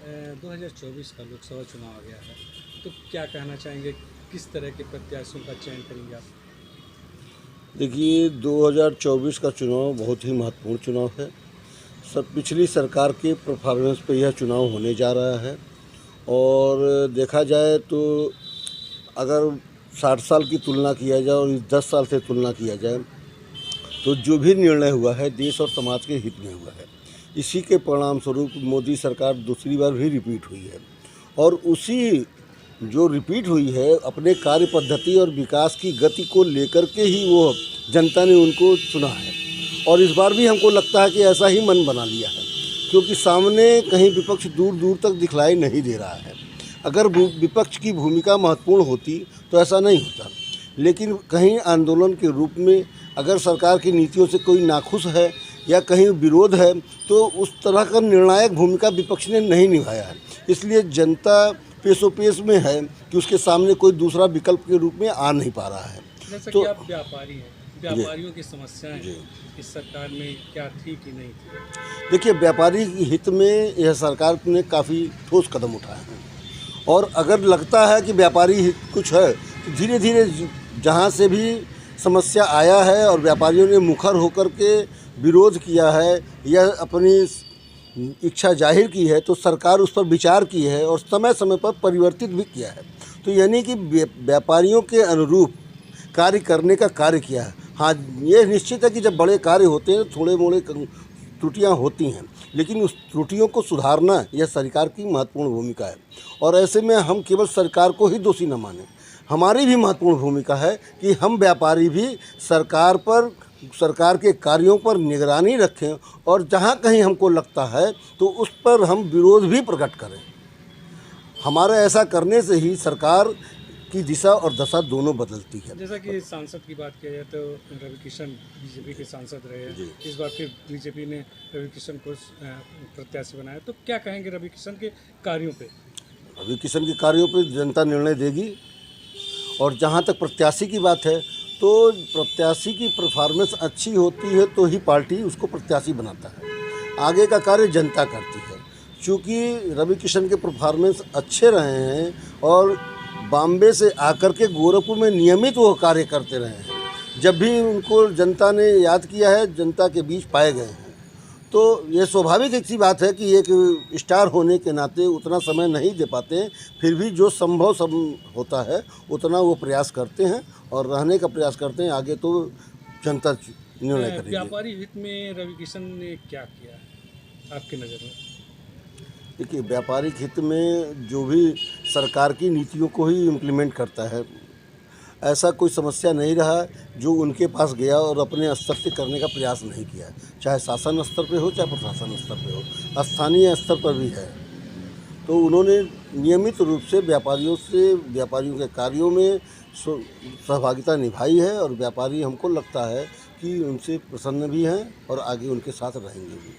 2024 का लोकसभा चुनाव आ गया है, तो क्या कहना चाहेंगे, किस तरह के प्रत्याशियों का चयन करेंगे आप? देखिए, 2024 का चुनाव बहुत ही महत्वपूर्ण चुनाव है। सब पिछली सरकार के परफॉर्मेंस पे यह चुनाव होने जा रहा है। और देखा जाए तो अगर 60 साल की तुलना किया जाए और इस 10 साल से तुलना किया जाए तो जो भी निर्णय हुआ है देश और समाज के हित में हुआ है। इसी के परिणाम स्वरूप मोदी सरकार दूसरी बार भी रिपीट हुई है। और उसी जो रिपीट हुई है अपने कार्य पद्धति और विकास की गति को लेकर के ही वो जनता ने उनको चुना है। और इस बार भी हमको लगता है कि ऐसा ही मन बना लिया है, क्योंकि सामने कहीं विपक्ष दूर दूर तक दिखलाई नहीं दे रहा है। अगर विपक्ष की भूमिका महत्वपूर्ण होती तो ऐसा नहीं होता, लेकिन कहीं आंदोलन के रूप में अगर सरकार की नीतियों से कोई नाखुश है या कहीं विरोध है तो उस तरह का निर्णायक भूमिका विपक्ष ने नहीं निभाया है। इसलिए जनता पेशोपेश में है कि उसके सामने कोई दूसरा विकल्प के रूप में आ नहीं पा रहा है। जैसा तो कि आप व्यापारी हैं, व्यापारियों की समस्याएं इस सरकार में क्या थी कि नहीं थी? देखिए, व्यापारी हित में यह सरकार ने काफ़ी ठोस कदम उठाए हैं। और अगर लगता है कि व्यापारी हित कुछ है तो धीरे धीरे जहाँ से भी समस्या आया है और व्यापारियों ने मुखर होकर के विरोध किया है या अपनी इच्छा जाहिर की है तो सरकार उस पर विचार की है और समय समय पर परिवर्तित भी किया है। तो यानी कि व्यापारियों के अनुरूप कार्य करने का कार्य किया है। हाँ, ये निश्चित है कि जब बड़े कार्य होते हैं थोड़े मोड़े त्रुटियां होती हैं, लेकिन उस त्रुटियों को सुधारना यह सरकार की महत्वपूर्ण भूमिका है। और ऐसे में हम केवल सरकार को ही दोषी न मानें, हमारी भी महत्वपूर्ण भूमिका है कि हम व्यापारी भी सरकार के कार्यों पर निगरानी रखें और जहाँ कहीं हमको लगता है तो उस पर हम विरोध भी प्रकट करें। हमारे ऐसा करने से ही सरकार की दिशा और दशा दोनों बदलती है। जैसा कि सांसद की बात किया जाए तो रवि किशन बीजेपी के सांसद रहे हैं, इस बार फिर बीजेपी ने रवि किशन को प्रत्याशी बनाया, तो क्या कहेंगे रवि किशन के कार्यों पे? रवि किशन के कार्यों पे जनता निर्णय देगी। और जहाँ तक प्रत्याशी की बात है तो प्रत्याशी की परफॉर्मेंस अच्छी होती है तो ही पार्टी उसको प्रत्याशी बनाता है। आगे का कार्य जनता करती है। चूँकि रवि किशन के परफॉर्मेंस अच्छे रहे हैं और बॉम्बे से आकर के गोरखपुर में नियमित वो कार्य करते रहे हैं, जब भी उनको जनता ने याद किया है जनता के बीच पाए गए हैं। तो ये स्वाभाविक एक सी बात है कि एक स्टार होने के नाते उतना समय नहीं दे पाते हैं, फिर भी जो संभव होता है उतना वो प्रयास करते हैं और रहने का प्रयास करते हैं। आगे तो जनता निर्णय करेगी। व्यापारी हित में रवि किशन ने क्या किया आपकी नज़र में? देखिए, व्यापारिक हित में जो भी सरकार की नीतियों को ही इम्प्लीमेंट करता है, ऐसा कोई समस्या नहीं रहा जो उनके पास गया और अपने स्तर से करने का प्रयास नहीं किया, चाहे शासन स्तर पे हो चाहे प्रशासन स्तर पे हो, स्थानीय स्तर पर भी है। तो उन्होंने नियमित रूप से व्यापारियों के कार्यों में सहभागिता निभाई है और व्यापारी हमको लगता है कि उनसे प्रसन्न भी हैं और आगे उनके साथ रहेंगे भी।